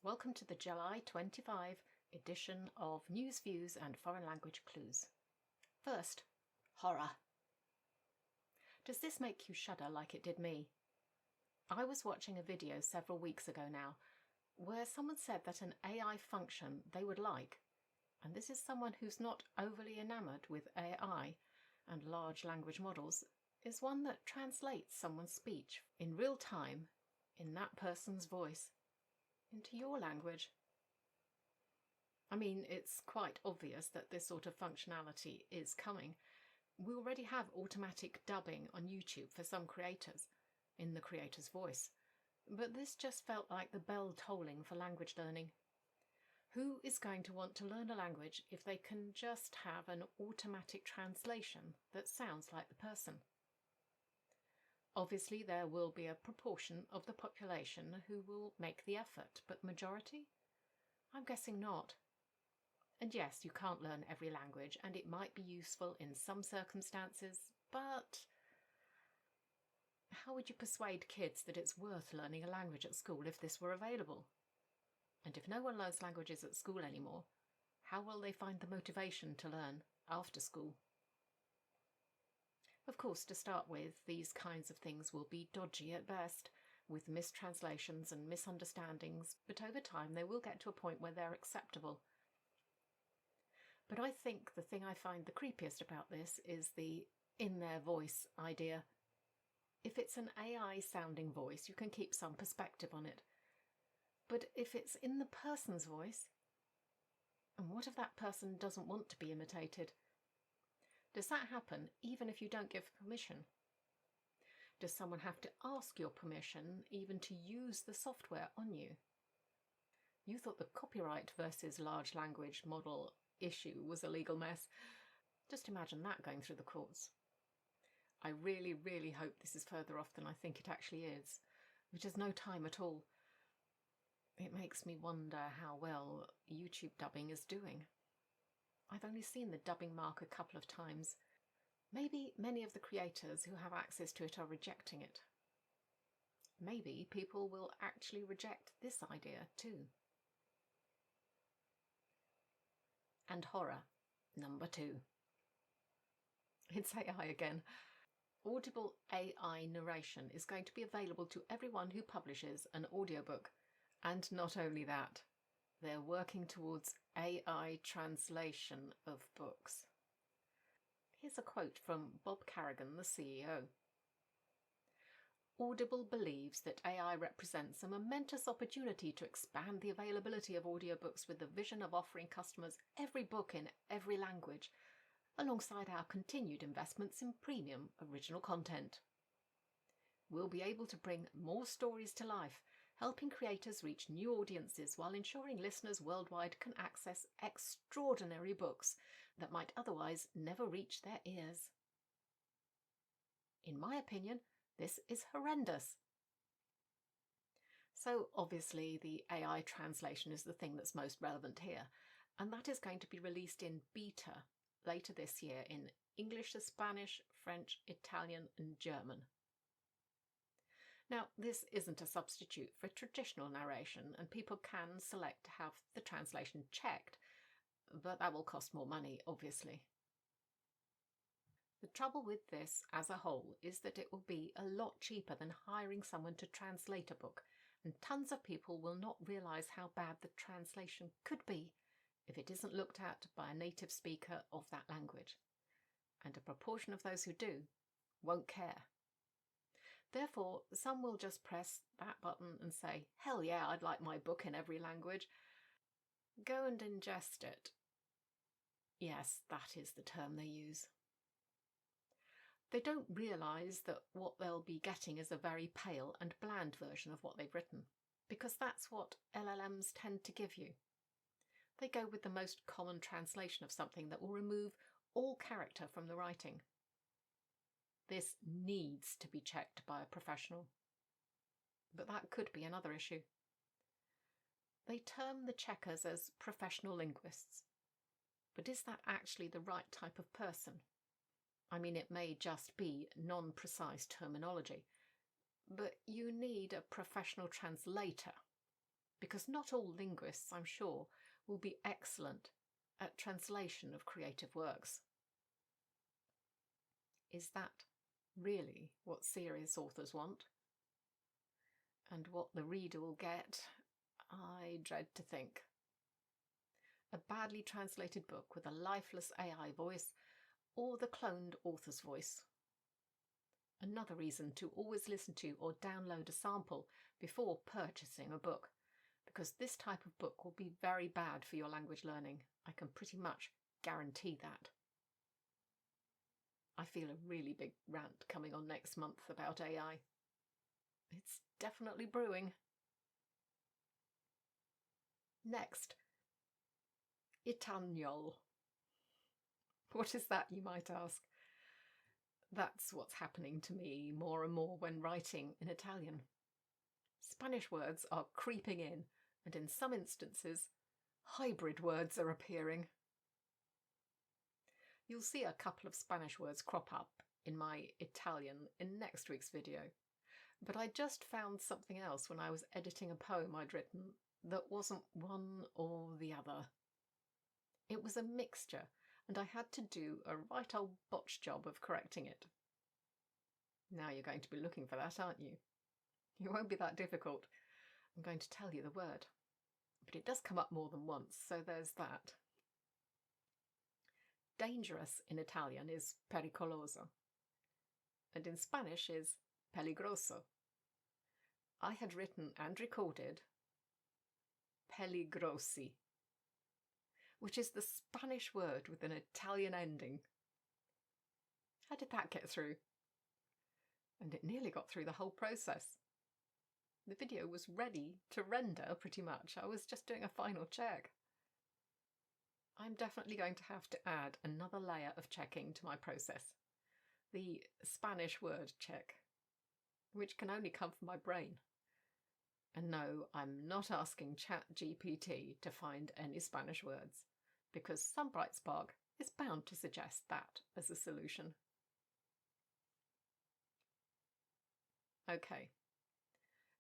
Welcome to the July 25 edition of News, Views and Foreign Language Clues. First, horror. Does this make you shudder like it did me? I was watching a video several weeks ago now where someone said that an AI function they would like, and this is someone who's not overly enamoured with AI and large language models, is one that translates someone's speech in real time in that person's voice into your language. I mean, it's quite obvious that this sort of functionality is coming. We already have automatic dubbing on YouTube for some creators, in the creator's voice. But this just felt like the bell tolling for language learning. Who is going to want to learn a language if they can just have an automatic translation that sounds like the person? Obviously, there will be a proportion of the population who will make the effort, but majority? I'm guessing not. And yes, you can't learn every language, and it might be useful in some circumstances, but how would you persuade kids that it's worth learning a language at school if this were available? And if no one learns languages at school anymore, how will they find the motivation to learn after school? Of course, to start with, these kinds of things will be dodgy at best, with mistranslations and misunderstandings, but over time they will get to a point where they're acceptable. But I think the thing I find the creepiest about this is the in their voice idea. If it's an AI-sounding voice, you can keep some perspective on it. But if it's in the person's voice, and what if that person doesn't want to be imitated? Does that happen even if you don't give permission? Does someone have to ask your permission even to use the software on you? You thought the copyright versus large language model issue was a legal mess. Just imagine that going through the courts. I really, really hope this is further off than I think it actually is, which is no time at all. It makes me wonder how well YouTube dubbing is doing. I've only seen the dubbing mark a couple of times. Maybe many of the creators who have access to it are rejecting it. Maybe people will actually reject this idea too. And horror, number 2. It's AI again. Audible AI narration is going to be available to everyone who publishes an audiobook. And not only that, they're working towards AI translation of books. Here's a quote from Bob Carrigan, the CEO. Audible believes that AI represents a momentous opportunity to expand the availability of audiobooks with the vision of offering customers every book in every language, alongside our continued investments in premium original content. We'll be able to bring more stories to life, helping creators reach new audiences while ensuring listeners worldwide can access extraordinary books that might otherwise never reach their ears. In my opinion, this is horrendous. So obviously the AI translation is the thing that's most relevant here, and that is going to be released in beta later this year in English to Spanish, French, Italian and German. Now, this isn't a substitute for traditional narration, and people can select to have the translation checked, but that will cost more money, obviously. The trouble with this as a whole is that it will be a lot cheaper than hiring someone to translate a book, and tons of people will not realise how bad the translation could be if it isn't looked at by a native speaker of that language. And a proportion of those who do won't care. Therefore, some will just press that button and say, hell yeah, I'd like my book in every language. Go and ingest it. Yes, that is the term they use. They don't realise that what they'll be getting is a very pale and bland version of what they've written, because that's what LLMs tend to give you. They go with the most common translation of something that will remove all character from the writing. This needs to be checked by a professional. But that could be another issue. They term the checkers as professional linguists. But is that actually the right type of person? I mean, it may just be non-precise terminology, but you need a professional translator. because not all linguists, I'm sure, will be excellent at translation of creative works. Is that really what serious authors want? And what the reader will get, I dread to think. A badly translated book with a lifeless AI voice, or the cloned author's voice. Another reason to always listen to or download a sample before purchasing a book, because this type of book will be very bad for your language learning. I can pretty much guarantee that. I feel a really big rant coming on next month about AI. It's definitely brewing. Next, Itañol. What is that, you might ask? That's what's happening to me more and more when writing in Italian. Spanish words are creeping in, and in some instances, hybrid words are appearing. You'll see a couple of Spanish words crop up in my Italian in next week's video, but I just found something else when I was editing a poem I'd written that wasn't one or the other. It was a mixture, and I had to do a right old botch job of correcting it. Now you're going to be looking for that, aren't you? It won't be that difficult. I'm going to tell you the word. But it does come up more than once, so there's that. Dangerous in Italian is pericoloso, and in Spanish is peligroso. I had written and recorded peligrosi, which is the Spanish word with an Italian ending. How did that get through? And it nearly got through the whole process. The video was ready to render pretty much. I was just doing a final check. I'm definitely going to have to add another layer of checking to my process. The Spanish word check, which can only come from my brain. And no, I'm not asking ChatGPT to find any Spanish words, because some bright spark is bound to suggest that as a solution. Okay,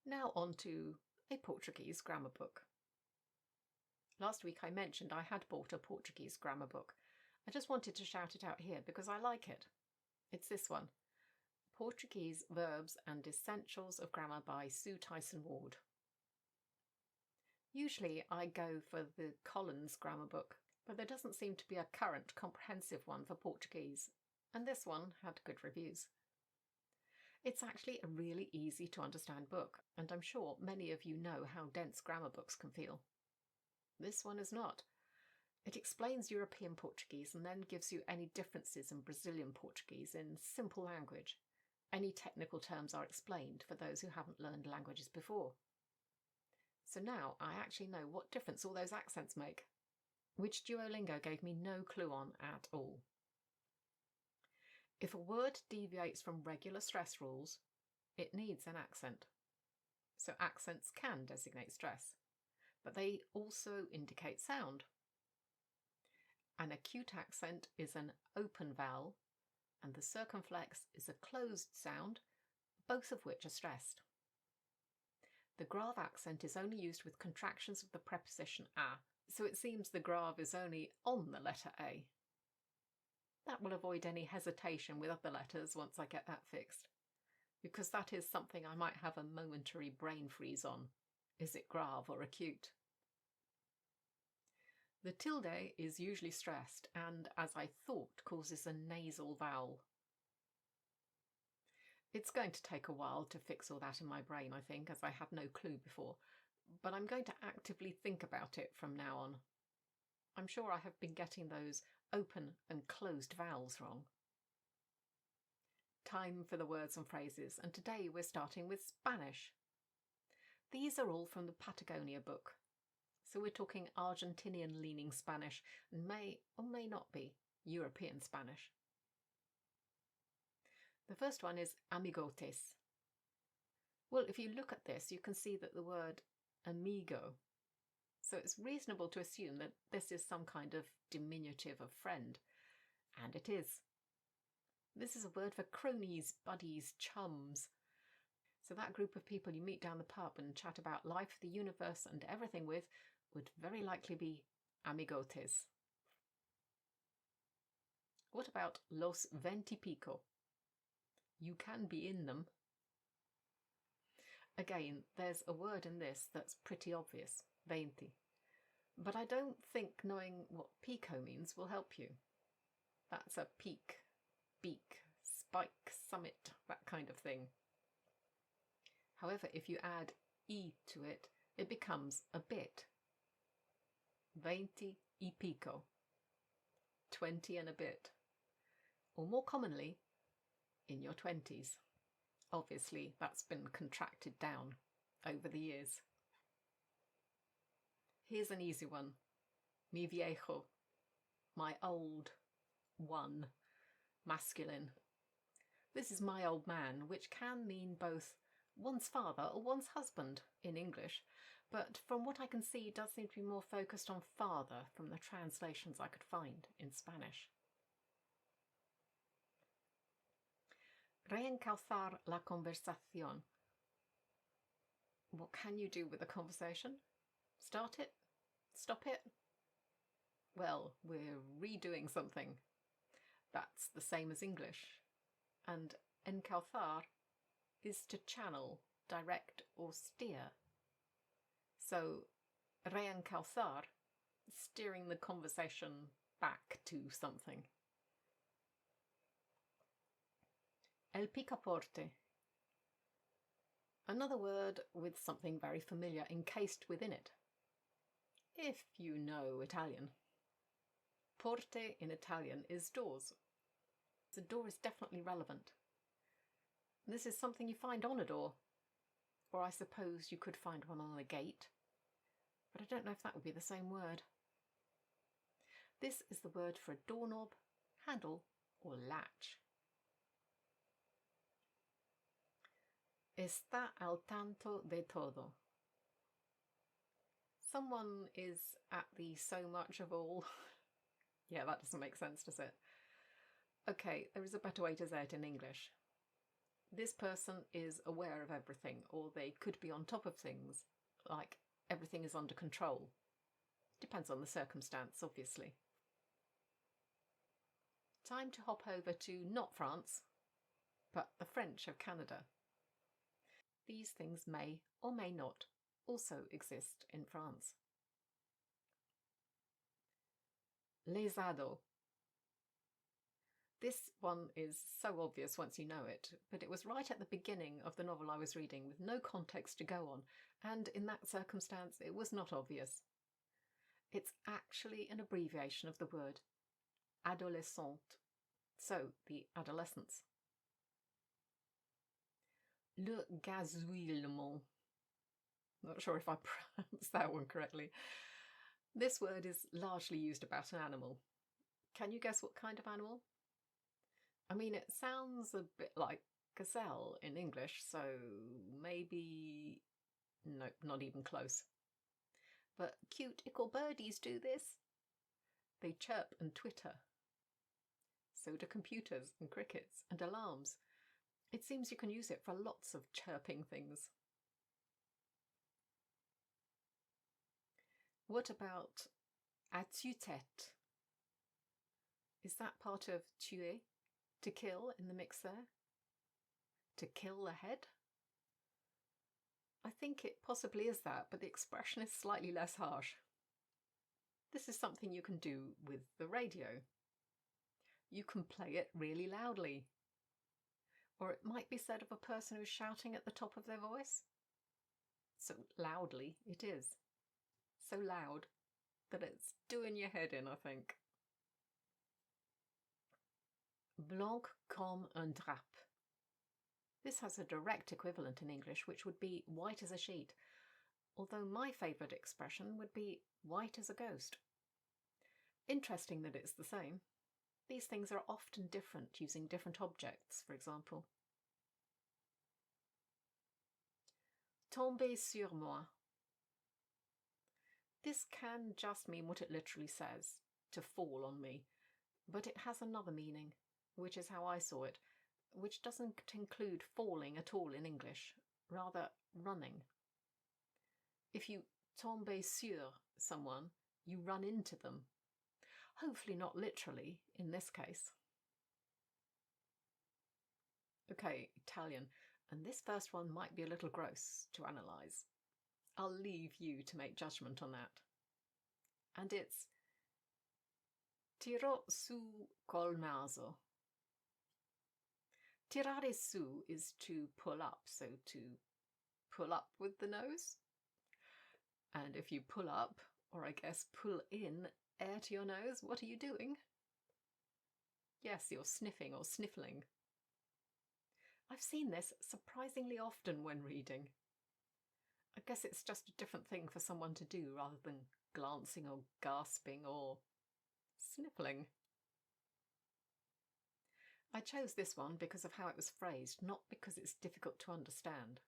now on to a Portuguese grammar book. Last week I mentioned I had bought a Portuguese grammar book. I just wanted to shout it out here because I like it. It's this one, Portuguese Verbs and Essentials of Grammar by Sue Tyson-Ward. Usually I go for the Collins grammar book, but there doesn't seem to be a current comprehensive one for Portuguese, and this one had good reviews. It's actually a really easy to understand book, and I'm sure many of you know how dense grammar books can feel. This one is not. It explains European Portuguese and then gives you any differences in Brazilian Portuguese in simple language. Any technical terms are explained for those who haven't learned languages before. So now I actually know what difference all those accents make, which Duolingo gave me no clue on at all. If a word deviates from regular stress rules, it needs an accent. So accents can designate stress, but they also indicate sound. An acute accent is an open vowel, and the circumflex is a closed sound, both of which are stressed. The grave accent is only used with contractions of the preposition a, so it seems the grave is only on the letter A. That will avoid any hesitation with other letters once I get that fixed, because that is something I might have a momentary brain freeze on. Is it grave or acute? The tilde is usually stressed and, as I thought, causes a nasal vowel. It's going to take a while to fix all that in my brain, I think, as I had no clue before, but I'm going to actively think about it from now on. I'm sure I have been getting those open and closed vowels wrong. Time for the words and phrases, and today we're starting with Spanish. These are all from the Patagonia book. So we're talking Argentinian-leaning Spanish, and may or may not be European Spanish. The first one is amigotes. Well, if you look at this, you can see that the word amigo. So it's reasonable to assume that this is some kind of diminutive of friend. And it is. This is a word for cronies, buddies, chums. So that group of people you meet down the pub and chat about life, the universe, and everything with would very likely be amigotes. What about los 20 pico? You can be in them. Again, there's a word in this that's pretty obvious, 20. But I don't think knowing what pico means will help you. That's a peak, beak, spike, summit, that kind of thing. However, if you add e to it, it becomes a bit. 20 y pico. 20 and a bit. Or more commonly, in your 20s. Obviously, that's been contracted down over the years. Here's an easy one. Mi viejo. My old one. Masculine. This is my old man, which can mean both one's father or one's husband in English, but from what I can see does seem to be more focused on father from the translations I could find in Spanish. Reencauzar la conversación. What can you do with a conversation? Start it? Stop it? Well, we're redoing something. That's the same as English. And encauzar is to channel, direct, or steer. So, reencauzar, steering the conversation back to something. El picaporte. Another word with something very familiar encased within it. If you know Italian. Porte in Italian is doors. The door is definitely relevant. This is something you find on a door. Or I suppose you could find one on a gate. But I don't know if that would be the same word. This is the word for a doorknob, handle, or latch. Está al tanto de todo. Someone is at the so much of all. Yeah, that doesn't make sense, does it? Okay, there is a better way to say it in English. This person is aware of everything, or they could be on top of things, like everything is under control. Depends on the circumstance, obviously. Time to hop over to not France, but the French of Canada. These things may or may not also exist in France. Les ados. This one is so obvious once you know it, but it was right at the beginning of the novel I was reading with no context to go on, and in that circumstance it was not obvious. It's actually an abbreviation of the word adolescente, so the adolescents. Le gazouillement. Not sure if I pronounced that one correctly. This word is largely used about an animal. Can you guess what kind of animal? I mean, it sounds a bit like gazelle in English, so maybe... Nope, not even close. But cute ickle birdies do this. They chirp and twitter. So do computers and crickets and alarms. It seems you can use it for lots of chirping things. What about à tue-tête? Is that part of tuer? To kill in the mix there? To kill the head? I think it possibly is that, but the expression is slightly less harsh. This is something you can do with the radio. You can play it really loudly. Or it might be said of a person who's shouting at the top of their voice. So loudly it is. So loud that it's doing your head in, I think. Blanc comme un drap. This has a direct equivalent in English, which would be white as a sheet, although my favourite expression would be white as a ghost. Interesting that it's the same. These things are often different using different objects, for example. Tomber sur moi. This can just mean what it literally says, to fall on me, but it has another meaning, which is how I saw it, which doesn't include falling at all in English, rather running. If you tomber sur someone, you run into them. Hopefully not literally in this case. Okay, Italian, and this first one might be a little gross to analyse. I'll leave you to make judgment on that. And it's tiro su col naso. Tirare su is to pull up, so to pull up with the nose. And if you pull up, or I guess pull in air to your nose, what are you doing? Yes, you're sniffing or sniffling. I've seen this surprisingly often when reading. I guess it's just a different thing for someone to do rather than glancing or gasping or sniffling. I chose this one because of how it was phrased, not because it's difficult to understand.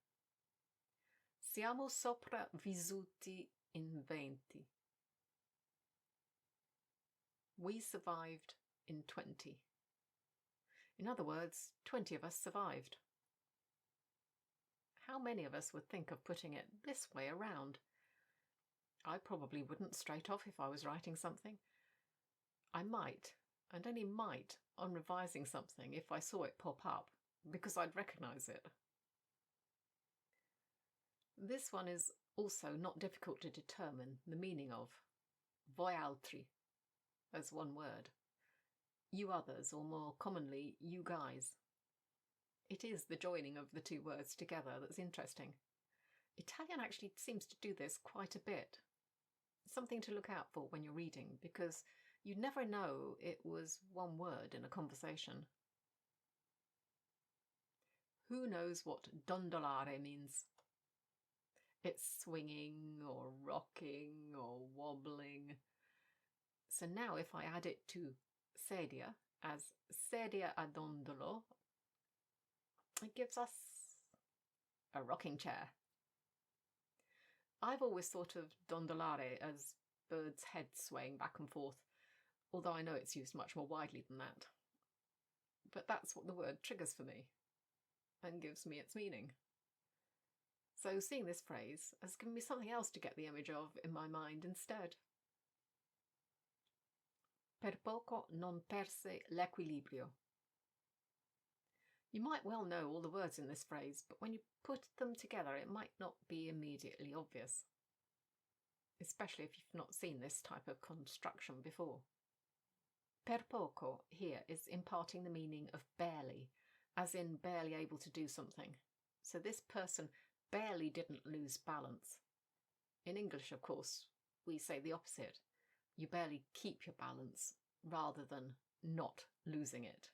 Siamo sopravvissuti in 20. We survived in 20. In other words, 20 of us survived. How many of us would think of putting it this way around? I probably wouldn't straight off if I was writing something. I might, and only might, on revising something if I saw it pop up, because I'd recognise it. This one is also not difficult to determine the meaning of. Voi altri, as one word. You others, or more commonly, you guys. It is the joining of the two words together that's interesting. Italian actually seems to do this quite a bit. Something to look out for when you're reading, because you'd never know it was one word in a conversation. Who knows what dondolare means? It's swinging or rocking or wobbling. So now if I add it to sedia as sedia a dondolo, it gives us a rocking chair. I've always thought of dondolare as birds' heads swaying back and forth, although I know it's used much more widely than that. But that's what the word triggers for me and gives me its meaning. So seeing this phrase has given me something else to get the image of in my mind instead. Per poco non perse l'equilibrio. You might well know all the words in this phrase, but when you put them together it might not be immediately obvious, especially if you've not seen this type of construction before. Per poco here is imparting the meaning of barely, as in barely able to do something. So this person barely didn't lose balance. In English, of course, we say the opposite. You barely keep your balance rather than not losing it.